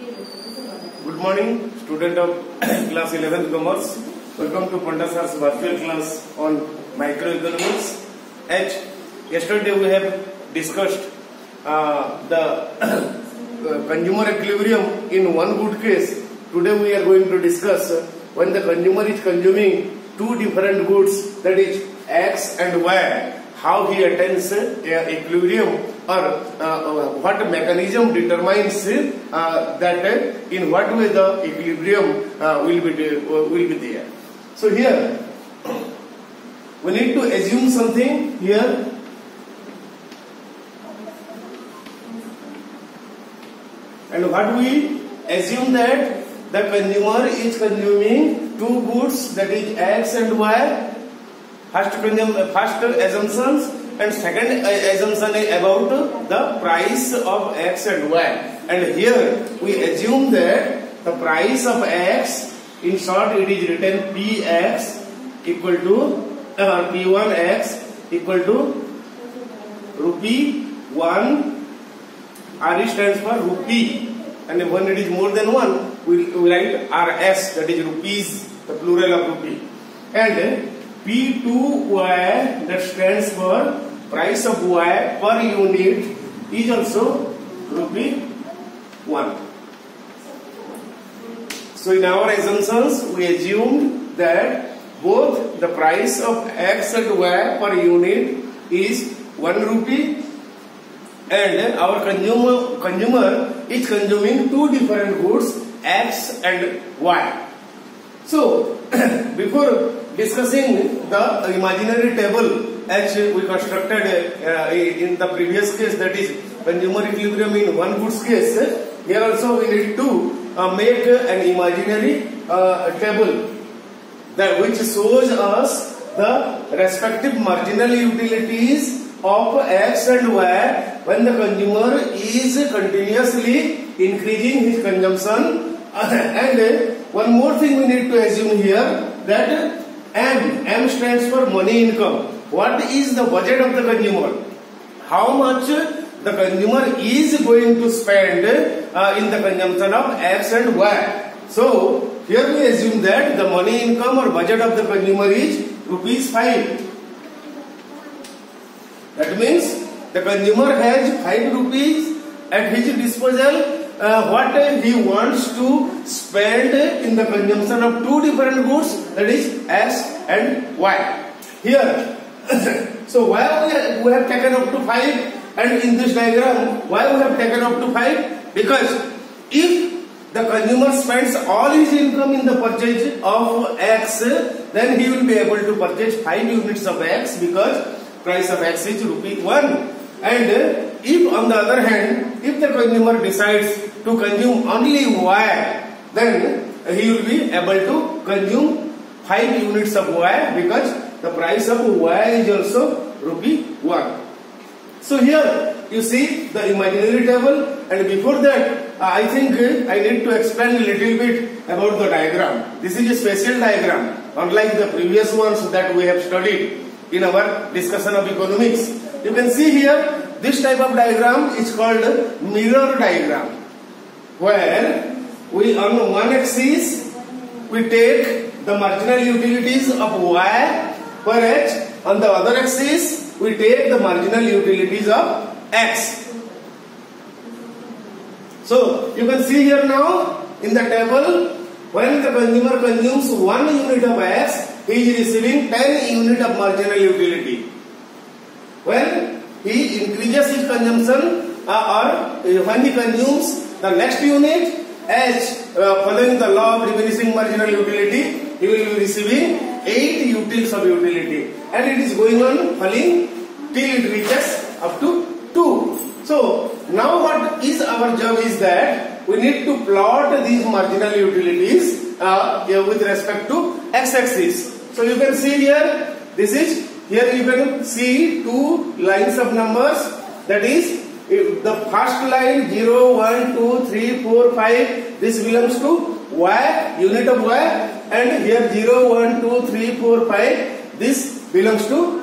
Good morning, student of class 11th commerce. Welcome to Panda Sir's virtual class on microeconomics. As yesterday we have discussed the consumer equilibrium in one good case. Today we are going to discuss when the consumer is consuming two different goods, that is X and Y, how he attains equilibrium, or what mechanism determines that in what way the equilibrium will be there. So here we need to assume something here. And what we assume that the consumer is consuming two goods, that is X and Y. First assumptions, and second assumption is about the price of X and Y. And here we assume that the price of X, in short it is written Px equal to P1X equal to rupee 1. R stands for rupee, and when it is more than 1 we write Rs, that is rupees, the plural of rupee. And P2Y, that stands for price of Y per unit, is also rupee 1. So in our assumptions we assumed that both the price of X and Y per unit is 1 rupee, and our consumer is consuming two different goods, X and Y. So before discussing the imaginary table as we constructed in the previous case, that is consumer equilibrium in one goods case, here also we need to make an imaginary table that which shows us the respective marginal utilities of X and Y when the consumer is continuously increasing his consumption. And one more thing we need to assume here, that M stands for money income. What is the budget of the consumer? How much the consumer is going to spend in the consumption of X and Y. So here we assume that the money income or budget of the consumer is rupees 5. That means the consumer has 5 rupees at his disposal. What he wants to spend in the consumption of two different goods, that is X and Y. Here, so why we have taken up to 5, and in this diagram, why we have taken up to 5? Because if the consumer spends all his income in the purchase of X, then he will be able to purchase 5 units of X, because price of X is rupee 1. And if on the other hand, if the consumer decides to consume only Y, then he will be able to consume 5 units of Y, because the price of Y is also rupee 1. So here you see the imaginary table, and before that I think I need to explain a little bit about the diagram. This is a special diagram, unlike the previous ones that we have studied in our discussion of economics. You can see here, this type of diagram is called mirror diagram, where we on one axis we take the marginal utilities of Y per H, on the other axis we take the marginal utilities of X. So you can see here now in the table, when the consumer consumes 1 unit of X, he is receiving 10 unit of marginal utility. When he increases his consumption, or when he consumes the next unit, H, following the law of diminishing marginal utility, he will be receiving 8 utils of utility, and it is going on falling till it reaches up to 2. So now what is our job is that we need to plot these marginal utilities with respect to x-axis. So you can see here, this is, here you can see two lines of numbers, that is the first line 0, 1, 2, 3, 4, 5, this belongs to Y, unit of Y, and here 0, 1, 2, 3, 4, 5, this belongs to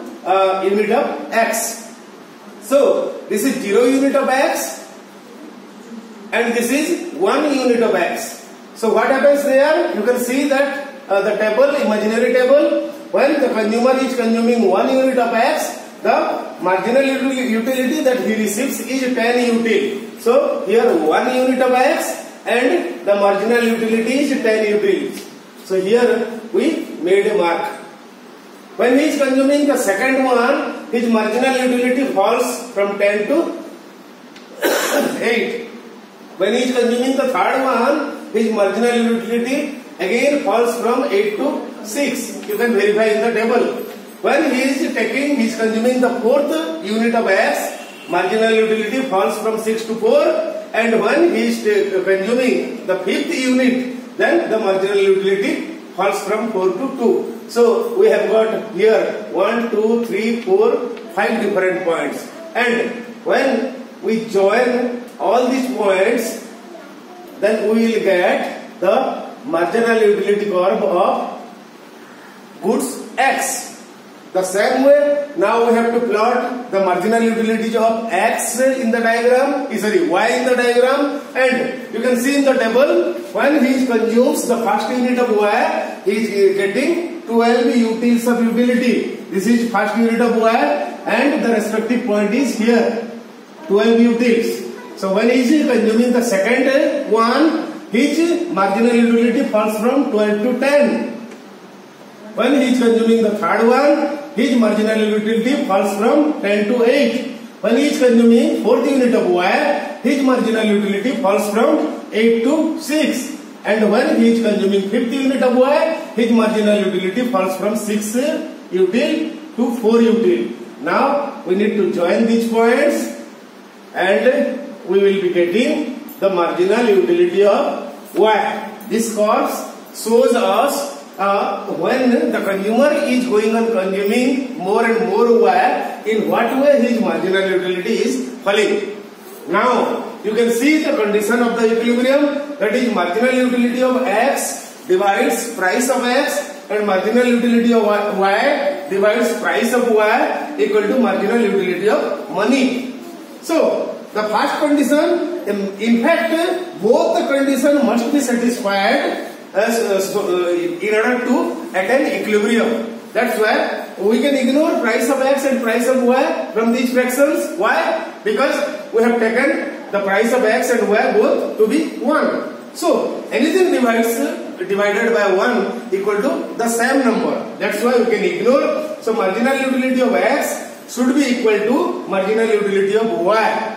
unit of X. So this is 0 unit of X, and this is 1 unit of x. So what happens there? You can see that the table, imaginary table, when the consumer is consuming 1 unit of x, the marginal utility that he receives is 10 util. So here 1 unit of x and the marginal utility is 10 util. So here we made a mark. When he is consuming the second one, his marginal utility falls from 10 to 8. When he is consuming the third one, his marginal utility again falls from 8 to 6. You can verify in the table. When he is consuming the fourth unit of x, marginal utility falls from 6 to 4. And when he is consuming the fifth unit, then the marginal utility falls from 4 to 2. So we have got here 1, 2, 3, 4, 5 different points. And when we join all these points, then we will get the marginal utility curve of goods x. The same way, now we have to plot the marginal utility of x in the diagram, y in the diagram, and you can see in the table, when he consumes the first unit of y, he is getting 12 utils of utility. This is first unit of y, and the respective point is here, 12 utils. So when he is consuming the second one, his marginal utility falls from 12 to 10. When he is consuming the third one, his marginal utility falls from 10 to 8. When he is consuming fourth unit of y, his marginal utility falls from 8 to 6. And when he is consuming fifth unit of y, his marginal utility falls from 6 util to 4 util. Now we need to join these points and we will be getting the marginal utility of y. This curve shows us when the consumer is going on consuming more and more y, in what way his marginal utility is falling. Now you can see the condition of the equilibrium, that is marginal utility of x divides price of x, and marginal utility of y divides price of y equal to marginal utility of money. So the first condition, in fact both the conditions must be satisfied in order to attain equilibrium. That's why we can ignore price of x and price of y from these fractions. Why? Because we have taken the price of x and y both to be 1. So anything divided by 1 equal to the same number. That's why we can ignore. So marginal utility of x should be equal to marginal utility of y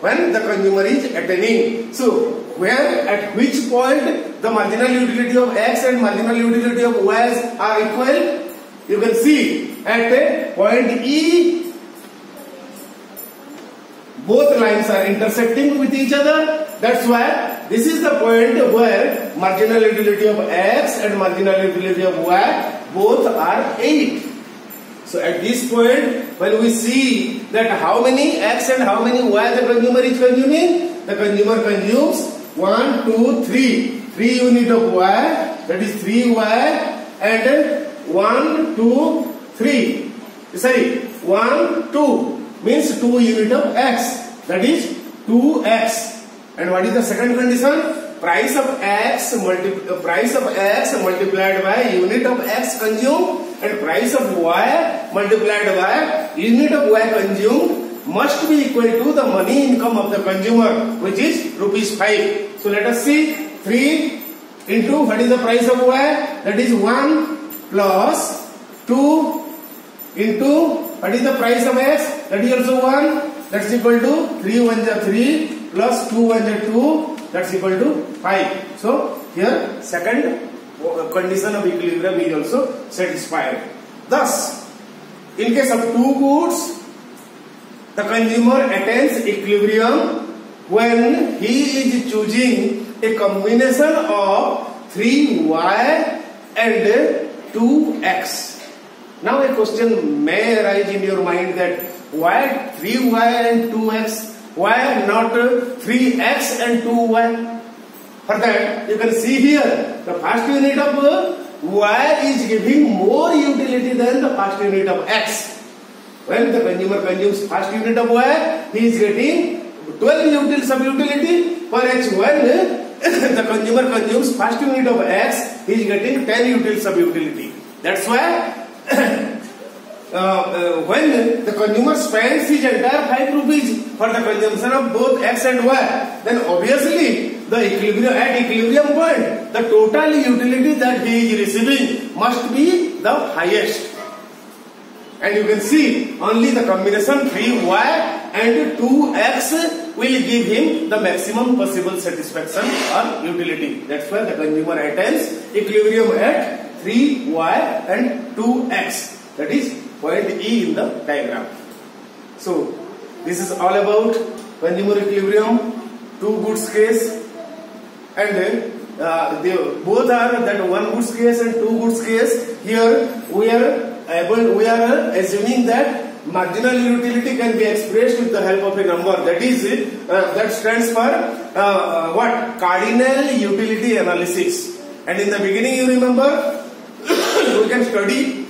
when the consumer is attaining. So where at which point the marginal utility of x and marginal utility of y are equal? You can see at a point E, both lines are intersecting with each other. That's why this is the point where marginal utility of x and marginal utility of y both are 8. So at this point, when we see that how many x and how many y the consumer is consuming, the consumer consumes 1, 2, 3. 3 unit of y, that is 3y, and 1, 2, 3. Sorry, 1, 2 means 2 unit of x, that is 2x. And what is the second condition? Price of x multiplied by unit of x consumed, and price of y multiplied by unit of y consumed must be equal to the money income of the consumer, which is rupees 5. So let us see, 3 into what is the price of y? That is 1 plus 2 into what is the price of x? That is also 1. That's equal to 3 1 is 3 plus 2 1 is 2. That's equal to 5. So here second condition of equilibrium is also satisfied. Thus, in case of two goods, the consumer attains equilibrium when he is choosing a combination of 3y and 2x. Now a question may arise in your mind that why 3y and 2x? Why not 3x and 2y? For that, you can see here the first unit of y is giving more utility than the first unit of x. When the consumer consumes first unit of y, he is getting 12 util sub-utility per H. When the consumer consumes first unit of X, he is getting 10 util sub-utility. That's why when the consumer spends his entire 5 rupees for the consumption of both X and Y, then obviously at equilibrium point, the total utility that he is receiving must be the highest. And you can see only the combination 3Y and 2X will give him the maximum possible satisfaction or utility. That's why the consumer attains equilibrium at 3Y and 2X. That is point E in the diagram. So this is all about consumer equilibrium, two goods case, and they both are that one goods case and two goods case. Here we are assuming that marginal utility can be expressed with the help of a number. That is that stands for what? Cardinal utility analysis. And in the beginning, you remember, we can study.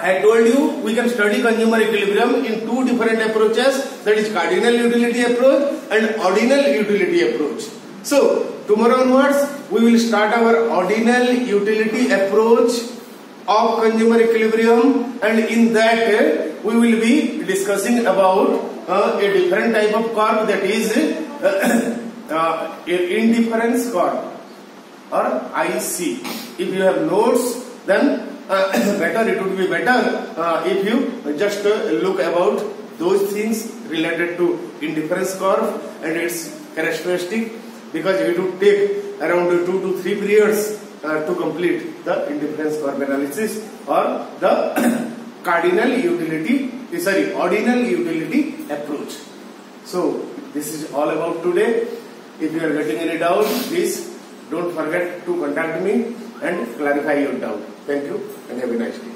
I told you we can study consumer equilibrium in two different approaches. That is cardinal utility approach and ordinal utility approach. So tomorrow onwards, we will start our ordinal utility approach of consumer equilibrium, and in that we will be discussing about a different type of curve, that is indifference curve or IC. If you have notes, then it would be better if you just look about those things related to indifference curve and its characteristic, because it would take around 2 to 3 periods to complete the indifference curve analysis or the ordinal utility approach. So this is all about today. If you are getting any doubt, please don't forget to contact me and clarify your doubt. Thank you and have a nice day.